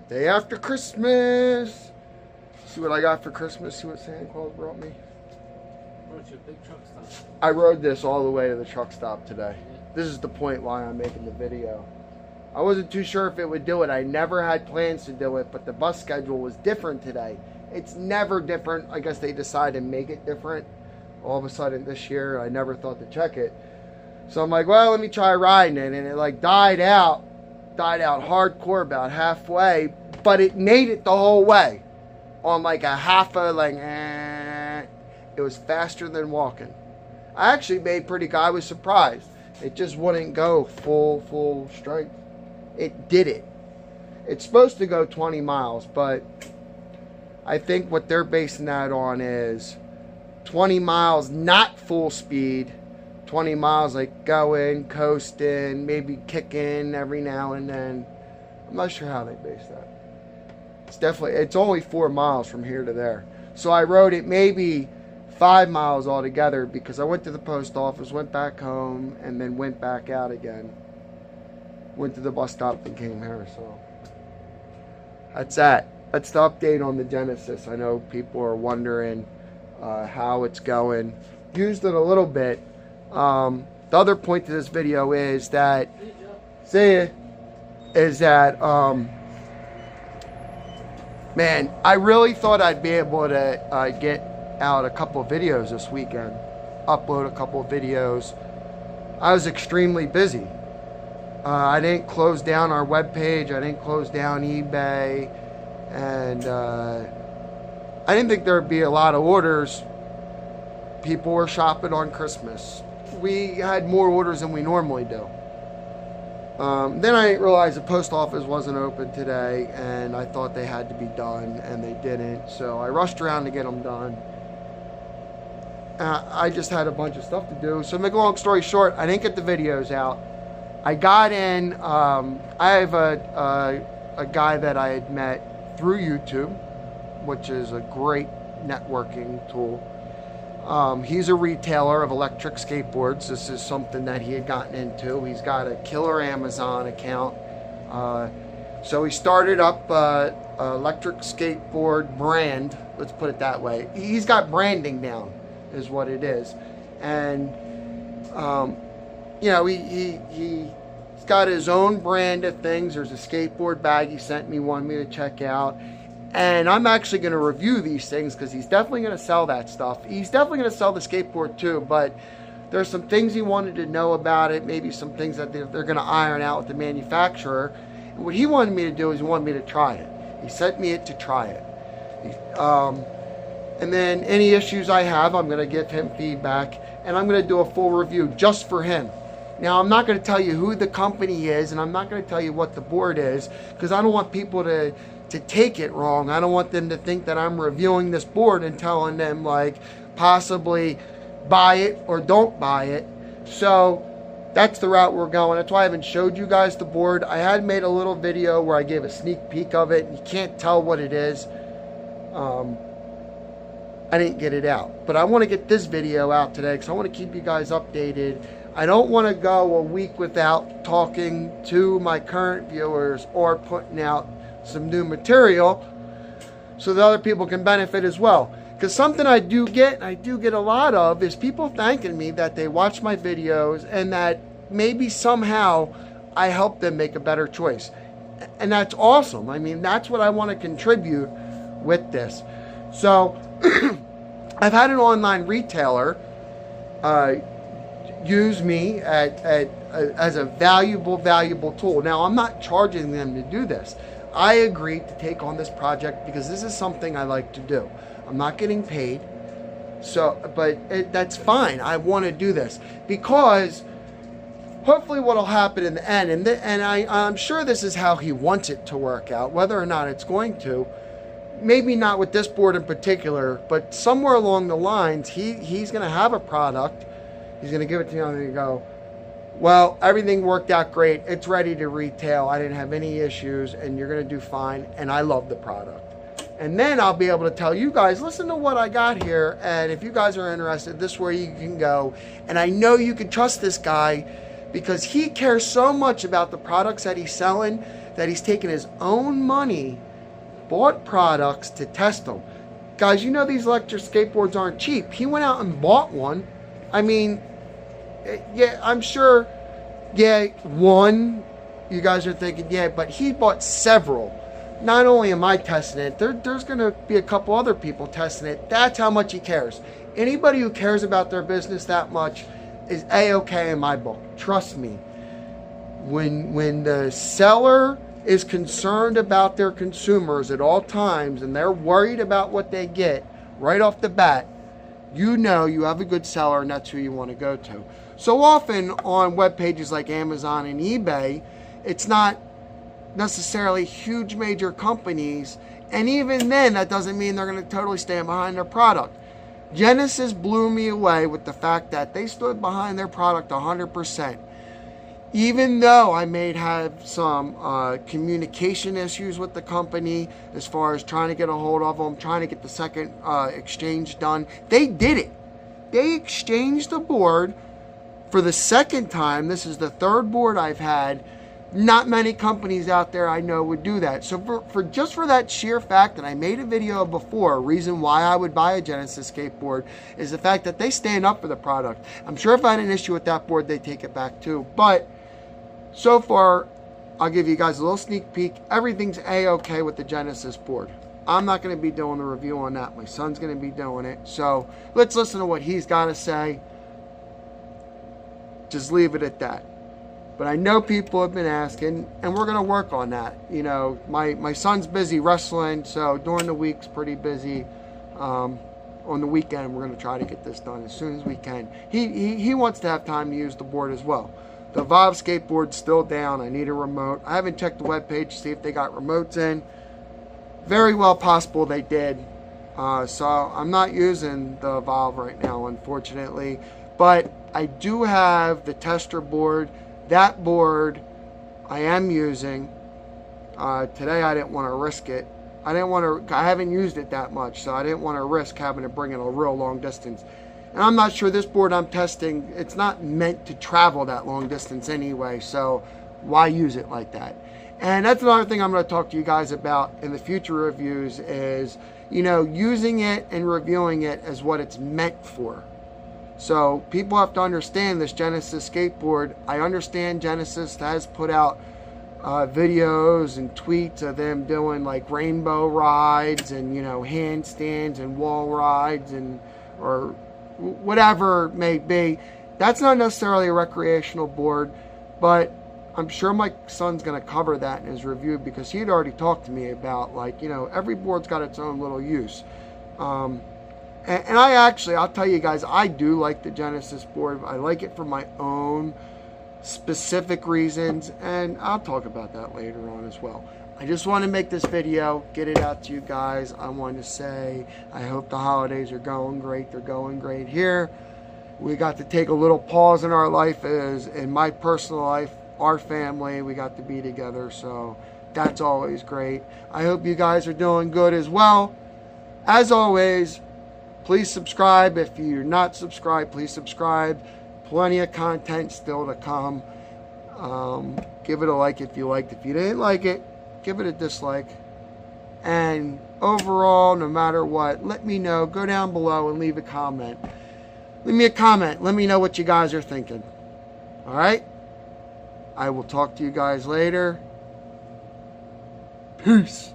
Day after Christmas. See what I got for Christmas? See what Santa Claus brought me? Brought you a big truck stop. I rode this all the way to the truck stop today. This is the point why I'm making the video. I wasn't too sure if it would do it. I never had plans to do it, but the bus schedule was different today. It's never different. I guess they decided to make it different all of a sudden this year. I never thought to check it. So I'm like, well, let me try riding it. And it like died out hardcore about halfway, but it made it the whole way on like a half a like, it was faster than walking. I actually made pretty good. I was surprised. It just wouldn't go full strength. It did it. It's supposed to go 20 miles, but I think what they're basing that on is 20 miles, not full speed. 20 miles like going, coasting, maybe kicking every now and then. I'm not sure how they base that. It's only 4 miles from here to there. So I rode it maybe 5 miles altogether because I went to the post office, went back home, and then went back out again. Went to the bus stop and came here, so that's that. That's the update on the Genesis. I know people are wondering how it's going. Used it a little bit. The other point to this video is that, man, I really thought I'd be able to get out a couple of videos this weekend, upload a couple of videos. I was extremely busy. I didn't close down our webpage. I didn't close down eBay. And I didn't think there would be a lot of orders. People were shopping on Christmas. We had more orders than we normally do. Then I realized the post office wasn't open today, and I thought they had to be done, and they didn't. So I rushed around to get them done. I just had a bunch of stuff to do. So to make a long story short, I didn't get the videos out. I got in. I have a guy that I had met through YouTube, which is a great networking tool. He's a retailer of electric skateboards. This is something that he had gotten into. He's got a killer Amazon account. So he started up an electric skateboard brand. Let's put it that way. He's got branding down, is what it is. And, you know, he's got his own brand of things. There's a skateboard bag he sent me, wanted me to check out. And I'm actually going to review these things because he's definitely going to sell that stuff. He's definitely going to sell the skateboard too, but there's some things he wanted to know about it, maybe some things that they're going to iron out with the manufacturer. And what he wanted me to do is he wanted me to try it. He sent me it to try it. And then any issues I have, I'm going to give him feedback, and I'm going to do a full review just for him. Now, I'm not going to tell you who the company is, and I'm not going to tell you what the board is, because I don't want people to take it wrong. I don't want them to think that I'm reviewing this board and telling them like possibly buy it or don't buy it. So that's the route we're going. That's why I haven't showed you guys the board. I had made a little video where I gave a sneak peek of it. You can't tell what it is. I didn't get it out, but I want to get this video out today because I want to keep you guys updated. I don't want to go a week without talking to my current viewers or putting out some new material so that other people can benefit as well. Because something I do get a lot of, is people thanking me that they watch my videos and that maybe somehow I help them make a better choice. And that's awesome. I mean, that's what I want to contribute with this. So I've had an online retailer use me as a valuable tool. Now, I'm not charging them to do this. I agreed to take on this project because this is something I like to do. I'm not getting paid, but that's fine. I want to do this because hopefully what will happen in the end, and I'm sure this is how he wants it to work out, whether or not it's going to, maybe not with this board in particular, but somewhere along the lines, he's going to have a product. He's going to give it to me and go, well, everything worked out great. It's ready to retail. I didn't have any issues, and you're going to do fine, and I love the product. And then I'll be able to tell you guys, listen to what I got here, and if you guys are interested, this is where you can go. And I know you can trust this guy because he cares so much about the products that he's selling that he's taken his own money, bought products to test them. Guys, you know these electric skateboards aren't cheap. He went out and bought one. I mean, yeah, I'm sure, yeah, one, you guys are thinking, yeah, but he bought several. Not only am I testing it, there's going to be a couple other people testing it. That's how much he cares. Anybody who cares about their business that much is A-okay in my book. Trust me. When the seller is concerned about their consumers at all times and they're worried about what they get right off the bat, you know you have a good seller and that's who you want to go to. So often on web pages like Amazon and eBay, it's not necessarily huge major companies, and even then that doesn't mean they're going to totally stand behind their product. Genesis blew me away with the fact that they stood behind their product 100%. Even though I may have some communication issues with the company as far as trying to get a hold of them, trying to get the second exchange done, they did it. They exchanged the board for the second time. This is the third board I've had. Not many companies out there I know would do that. So for just for that sheer fact, and I made a video before, a reason why I would buy a Genesis skateboard is the fact that they stand up for the product. I'm sure if I had an issue with that board, they'd take it back too. But so far, I'll give you guys a little sneak peek. Everything's A-okay with the Genesis board. I'm not going to be doing the review on that. My son's going to be doing it. So let's listen to what he's got to say. Just leave it at that. But I know people have been asking, and we're going to work on that. You know, my son's busy wrestling, so during the week's pretty busy. On the weekend, we're going to try to get this done as soon as we can. He wants to have time to use the board as well. The Vibe skateboard's still down. I need a remote. I haven't checked the webpage to see if they got remotes in. Very well possible they did. So I'm not using the Valve right now, unfortunately. But I do have the tester board. That board I am using. Today I didn't want to risk it. I haven't used it that much, so I didn't want to risk having to bring it a real long distance. And I'm not sure this board I'm testing, it's not meant to travel that long distance anyway, so why use it like that? And that's another thing I'm going to talk to you guys about in the future reviews is, you know, using it and reviewing it as what it's meant for. So people have to understand this Genesis skateboard. I understand Genesis has put out videos and tweets of them doing like rainbow rides and, you know, handstands and wall rides and or whatever it may be. That's not necessarily a recreational board, but I'm sure my son's going to cover that in his review because he'd already talked to me about, like, you know, every board's got its own little use. And I'll tell you guys, I do like the Genesis board. I like it for my own specific reasons, and I'll talk about that later on as well. I just want to make this video, get it out to you guys. I want to say I hope the holidays are going great. They're going great here. We got to take a little pause in our life, as in my personal life, our family. We got to be together, so that's always great. I hope you guys are doing good as well. As always, please subscribe. If you're not subscribed, please subscribe. Plenty of content still to come. Give it a like if you liked. If you didn't like it, give it a dislike. And overall, no matter what, let me know. Go down below and leave a comment. Leave me a comment. Let me know what you guys are thinking. All right? I will talk to you guys later. Peace.